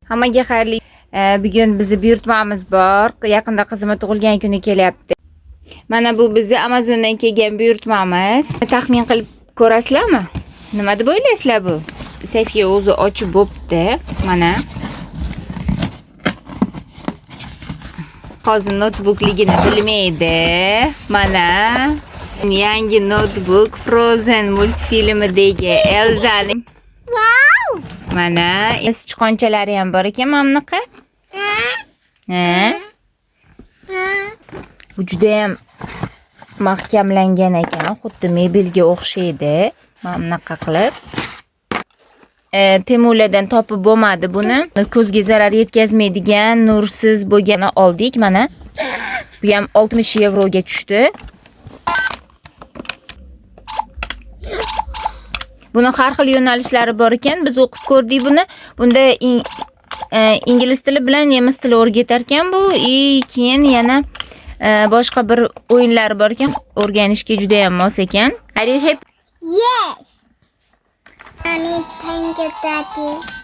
Hammaga xayrli. Bugun bizni buyurtmamiz bor. Yaqinda qizim tug'ilgan kuni kelyapti. Mana bu bizni Amazondan kelgan buyurtmamiz. Taxmin qilib ko'rasizlarmi? Nima deb o'ylaysizlar bu? Sayfiga o'zi ochib bo'pti. Mana. Hozir notebookligini bilmaydi. Mana. Yangi notebook Frozen multfilmidagi Elsaning. Wow! Mana sichqonchalari ham bor ekan mana bunaqa. Bu juda ham mahkamlangan ekan, xuddi mebelga o'xshaydi. Mana bunaqa qilib. Temulardan topib bo'lmadi buni. Ko'zga zarar yetkazmaydigan, nursiz bo'lganini oldik mana. Bu ham 60 yevroga tushdi. Buni har xil yo'nalishlari bor ekan. Biz o'qib ko'rdik buni. Bunda ingliz tili bilan nemis tili o'rgatar ekan bu. Keyin yana boshqa bir o'yinlar bor ekan. O'rganishga juda ham mos ekan. Are you happy? Yes. Mommy, thank you, Daddy.